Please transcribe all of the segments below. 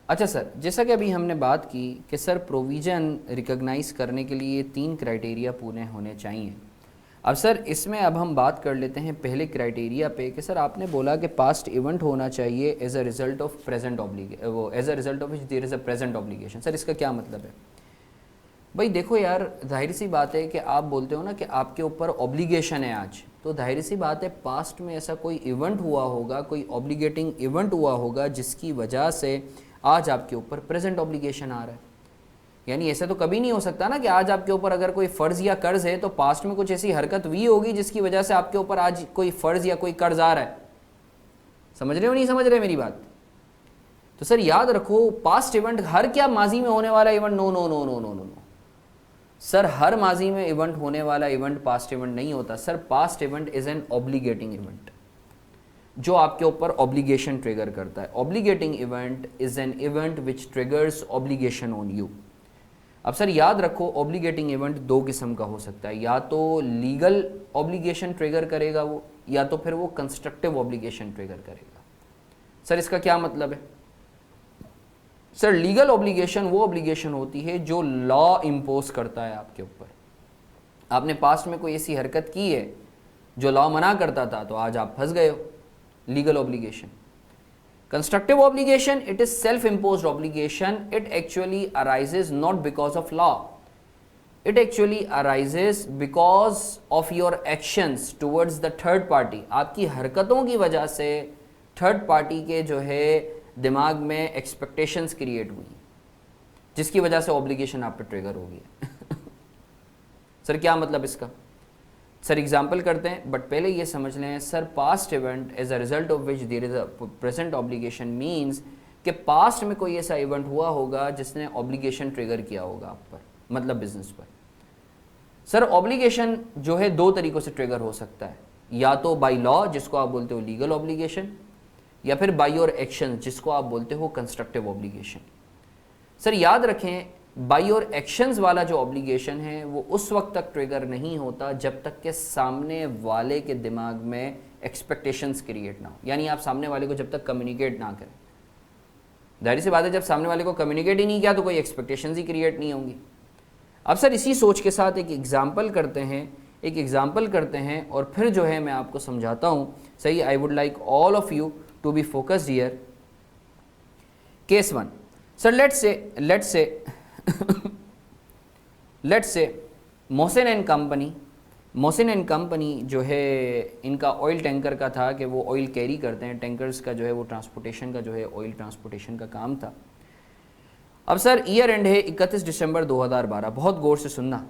अच्छा सर, जैसा कि अभी हमने बात की कि सर प्रोविज़न रिकॉग्नाइज करने के लिए 3 क्राइटेरिया पूरे होने चाहिए। अब सर इसमें अब हम बात कर लेते हैं पहले क्राइटेरिया पे कि सर आपने बोला कि पास्ट इवेंट होना चाहिए as a result of present वो as a result of which there is a present obligation. Sir इसका क्या मतलब है? भाई देखो यार, जाहिर सी बात है कि आप बोलते हो ना कि आपके ऊपर ऑब्लिगेशन है आज, तो जाहिर सी बात है पास्ट में ऐसा कोई इवेंट हुआ होगा, कोई ऑब्लिगेटिंग इवेंट हुआ होगा जिसकी वजह से आज आपके ऊपर प्रेजेंट ऑब्लिगेशन आ रहा है। यानी ऐसा तो कभी नहीं हो सकता ना कि आज आपके ऊपर अगर कोई फ़र्ज़ या कर्ज़ है तो पास्ट में कुछ ऐसी हरकत हुई होगी जिसकी वजह से आपके ऊपर आज कोई फ़र्ज़ या कोई कर्ज़ आ रहा है। समझ रहे हो नहीं समझ रहे मेरी बात? तो सर याद रखो, पास्ट इवेंट हर क्या माजी में होने वाला event? No no no no no no no sir, हर माजी में इवेंट होने वाला इवेंट पास्ट इवेंट नहीं होता sir. Past event is an obligating event जो आपके ऊपर ऑब्लिगेशन ट्रिगर करता है। Obligating event is an event which triggers obligation on you. अब सर याद रखो, ऑब्लिगेटिंग इवेंट दो किस्म का हो सकता है, या तो लीगल ऑब्लिगेशन ट्रिगर करेगा वो, या तो फिर वो कंस्ट्रक्टिव ऑब्लिगेशन ट्रिगर करेगा। सर इसका क्या मतलब है? सर लीगल ऑब्लिगेशन वो ऑब्लिगेशन होती है जो लॉ इम्पोज करता है आपके ऊपर। आपने पास्ट में कोई ऐसी हरकत की है जो लॉ मना करता था, तो आज आप फंस गए हो, legal obligation. Constructive obligation, it is self-imposed obligation. It actually arises not because of law. It actually arises because of your actions towards the third party. आपकी हरकतों की वजह से थर्ड पार्टी के जो है दिमाग में एक्सपेक्टेशंस क्रिएट हुई, जिसकी वजह से ऑब्लिगेशन आप पे ट्रिगर हो गया। सर क्या मतलब इसका? सर एग्जाम्पल करते हैं, बट पहले ये समझ लें sir, past event as a result of which there is a present obligation means कि पास्ट में कोई ऐसा इवेंट हुआ होगा जिसने ऑब्लिगेशन ट्रिगर किया होगा आप पर, मतलब बिजनेस पर। सर ऑब्लिगेशन जो है दो तरीक़ों से ट्रिगर हो सकता है, या तो बाई लॉ जिसको आप बोलते हो लीगल ऑब्लिगेशन, या फिर बाई योर एक्शन जिसको आप बोलते हो कंस्ट्रक्टिव ऑब्लिगेशन। सर याद रखें, बाई योर एक्शंस वाला जो ऑब्लिगेशन है वो उस वक्त तक ट्रिगर नहीं होता जब तक कि सामने वाले के दिमाग में एक्सपेक्टेशंस क्रिएट ना हो। यानी आप सामने वाले को जब तक कम्युनिकेट ना करें, जाहिर सी बात है जब सामने वाले को कम्युनिकेट ही नहीं किया तो कोई एक्सपेक्टेशंस ही क्रिएट नहीं होंगी। अब सर इसी सोच के साथ एक एग्जाम्पल करते हैं और फिर जो है मैं आपको समझाता हूँ। सही, I would like all of you to be focused here. Case 1, sir let's say Mohsin and company जो है इनका ऑयल टैंकर का था कि वो ऑयल कैरी करते हैं, टैंकर्स का जो है वो ट्रांसपोर्टेशन का जो है ऑयल ट्रांसपोर्टेशन का काम था। अब सर ईयर एंड है 31 दिसंबर 2012, बहुत गौर से सुनना।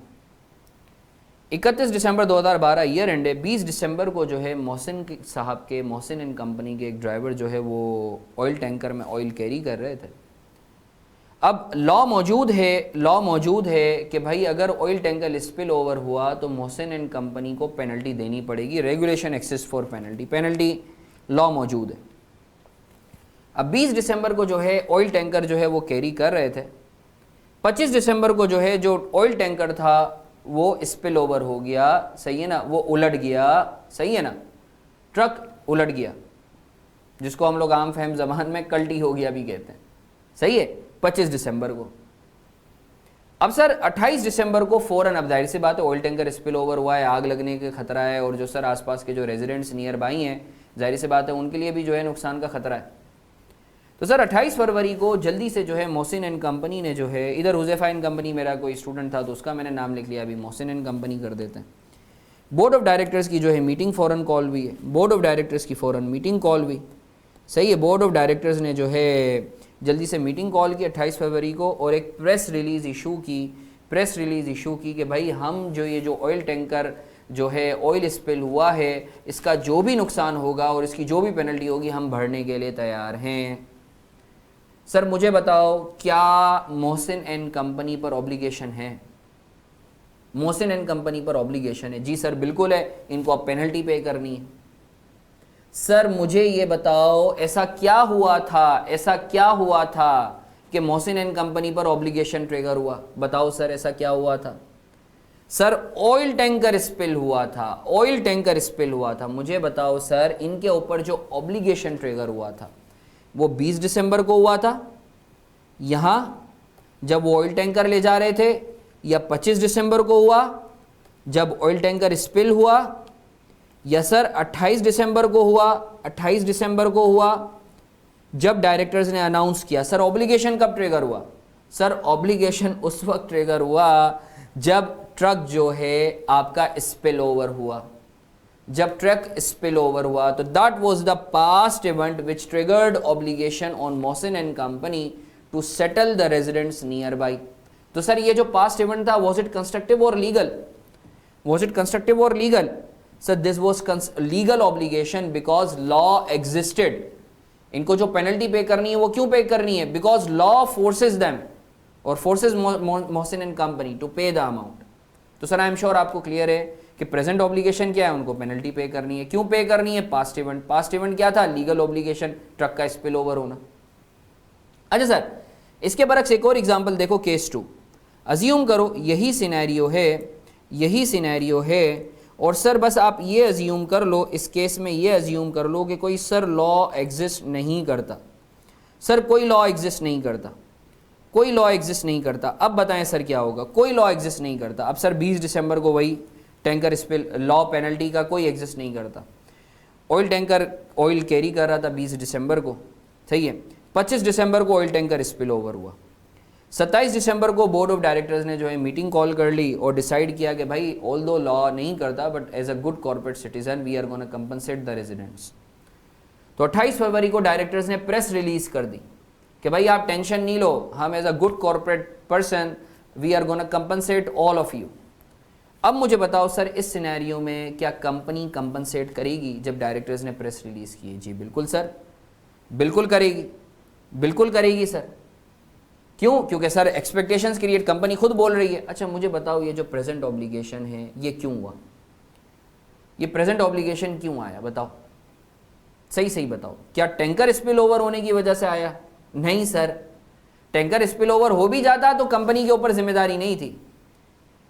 31 दिसंबर 2012 ईयर एंड है। 20 दिसंबर को जो है मोहसिन एंड कंपनी के एक ड्राइवर जो है वो ऑयल टैंकर में ऑयल कैरी कर रहे थे। अब लॉ मौजूद है कि भाई अगर ऑयल टैंकर स्पिल ओवर हुआ तो मोहसिन एंड कंपनी को पेनल्टी देनी पड़ेगी। Regulation exist for penalty law मौजूद है। अब 20 दिसंबर को जो है ऑयल टैंकर जो है वो कैरी कर रहे थे। 25 दिसंबर को जो है जो ऑयल टैंकर था वो स्पिल ओवर हो गया, सही है ना, वो उलट गया, सही है ना, ट्रक उलट गया, जिसको हम लोग आम फहम ज़बान में कल्टी हो गया भी कहते हैं, सही है, 25 दिसंबर को। अब सर 28 दिसंबर को फ़ौरन, अब जाहिर सी बात है ऑयल टैंकर स्पिल ओवर हुआ है, आग लगने का खतरा है, और जो सर आसपास के जो रेजिडेंट्स नियर बाई हैं, जाहिर सी बात है उनके लिए भी जो है नुकसान का खतरा है। तो सर 28 फरवरी को जल्दी से जो है मोहसिन एंड कंपनी ने जो है, इधर हुज़ैफ़ा एंड कंपनी मेरा कोई स्टूडेंट था तो उसका मैंने नाम लिख लिया, अभी मोहसिन एंड कंपनी कर देते हैं। बोर्ड ऑफ डायरेक्टर्स की जो है मीटिंग फ़ौरन कॉल हुई है, बोर्ड ऑफ डायरेक्टर्स की फ़ौरन मीटिंग कॉल हुई, सही है। बोर्ड ऑफ डायरेक्टर्स ने जो है जल्दी से मीटिंग कॉल की 28 फरवरी को, और एक प्रेस रिलीज़ इशू की कि भाई हम जो ये जो ऑयल टैंकर जो है ऑयल स्पिल हुआ है इसका जो भी नुकसान होगा और इसकी जो भी पेनल्टी होगी हम भरने के लिए तैयार हैं। सर मुझे बताओ, क्या मोहसिन एंड कंपनी पर ऑब्लिगेशन है? मोहसिन एंड कंपनी पर ऑब्लिगेशन है? जी सर बिल्कुल है, इनको अब पेनल्टी पे करनी है। सर मुझे ये बताओ, ऐसा क्या हुआ था कि मोहसिन एंड कंपनी पर ऑब्लिगेशन ट्रिगर हुआ? बताओ सर ऐसा क्या हुआ था? सर ऑयल टैंकर स्पिल हुआ था। मुझे बताओ सर, इनके ऊपर जो ऑब्लिगेशन ट्रिगर हुआ था वो 20 दिसंबर को हुआ था, यहाँ जब वो ऑयल टैंकर ले जा रहे थे, या 25 दिसंबर को हुआ जब ऑयल टैंकर स्पिल हुआ, या सर 28 दिसंबर को हुआ, 28 दिसंबर को हुआ जब डायरेक्टर्स ने अनाउंस किया। सर ऑब्लिगेशन कब ट्रिगर हुआ? सर ऑब्लिगेशन उस वक्त ट्रिगर हुआ जब ट्रक जो है आपका स्पिल ओवर हुआ। जब ट्रक स्पिल ओवर हुआ तो that was the past event which triggered obligation on Mohsin and company to settle the residents nearby. तो सर ये जो पास्ट इवेंट था, वॉज इट कंस्ट्रक्टिव और लीगल? वॉज इट कंस्ट्रक्टिव और legal? Sir this was legal obligation because law existed. इनको जो penalty पे करनी है वो क्यों पे करनी है? बिकॉज लॉ फोर्सेज देम और forces Mohsin and company to pay the amount. तो सर आई एम श्योर आपको क्लियर है कि प्रेजेंट ऑब्लिगेशन क्या है, उनको पेनल्टी पे करनी है। क्यों पे करनी है? Past event. पास्ट इवेंट क्या था? लीगल ऑब्लिगेशन, ट्रक का स्पिल ओवर होना। अच्छा सर, इसके बरक्स एक और एग्जांपल देखो, केस 2। अज्यूम करो यही सिनेरियो है, यही सिनेरियो है, और सर बस आप ये अज्यूम कर लो, इस केस में ये अज्यूम कर लो कि कोई सर लॉ एग्जिस्ट नहीं करता। सर कोई लॉ एग्जिस्ट नहीं करता, कोई लॉ एग्जिस्ट नहीं करता। अब बताएं सर क्या होगा? कोई लॉ एग्जिस्ट नहीं करता। अब सर 20 दिसंबर को वही टैंकर स्पिल, लॉ पेनल्टी का कोई एग्जिस्ट नहीं करता। ऑयल टैंकर ऑयल कैरी कर रहा था 20 दिसंबर को, सही है। 25 दिसंबर को ऑयल टैंकर स्पिल ओवर हुआ। 27 दिसंबर को बोर्ड ऑफ डायरेक्टर्स ने जो है मीटिंग कॉल कर ली और डिसाइड किया कि भाई ऑल दो लॉ नहीं करता but as a good corporate citizen we are gonna compensate the residents. तो 28 फरवरी को डायरेक्टर्स ने प्रेस रिलीज कर दी कि भाई आप टेंशन नहीं लो, हम as a good corporate person we are gonna compensate all of you. अब मुझे बताओ सर, इस सिनेरियो में क्या कंपनी कंपनसेट करेगी जब डायरेक्टर्स ने प्रेस रिलीज की है? जी बिल्कुल सर, बिल्कुल करेगी, बिल्कुल करेगी सर। क्यों? क्योंकि सर एक्सपेक्टेशंस क्रिएट, कंपनी खुद बोल रही है। अच्छा मुझे बताओ, ये जो प्रेजेंट ऑब्लिगेशन है ये क्यों हुआ? ये प्रेजेंट ऑब्लिगेशन क्यों आया? बताओ, सही सही बताओ। क्या टैंकर स्पिल ओवर होने की वजह से आया? नहीं सर, टैंकर स्पिल ओवर हो भी जाता तो कंपनी के ऊपर जिम्मेदारी नहीं थी।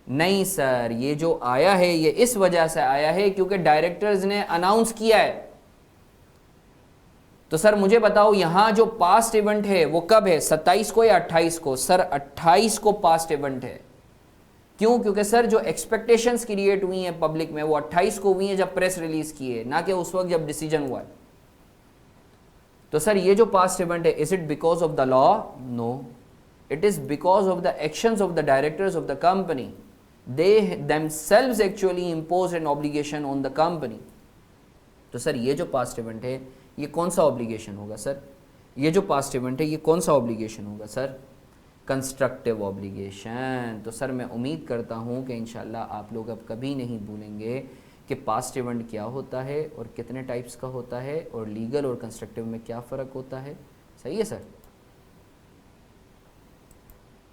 नहीं सर, ये जो आया है ये इस वजह से आया है क्योंकि डायरेक्टर्स ने अनाउंस किया है। तो सर मुझे बताओ, यहां जो पास्ट इवेंट है वो कब है? 27 को या 28 को? सर 28 को पास्ट इवेंट है। क्यों? क्योंकि सर जो एक्सपेक्टेशंस क्रिएट हुई हैं पब्लिक में वो 28 को हुई हैं जब प्रेस रिलीज की है, ना कि उस वक्त जब डिसीजन हुआ है। तो सर ये जो पास्ट इवेंट है, is it because of the law? No, it is because of the actions of the directors of the company. They themselves actually imposed an obligation on the company। तो sir ये जो past event है ये कौन सा obligation होगा sir? ये जो पास्ट इवेंट है ये कौन सा ऑब्लिगेशन होगा सर? Constructive obligation. तो सर मैं उम्मीद करता हूँ कि इंशाल्लाह आप लोग अब कभी नहीं भूलेंगे कि पास्ट इवेंट क्या होता है और कितने टाइप्स का होता है और लीगल और कंस्ट्रक्टिव में क्या फ़र्क होता है। सही है सर?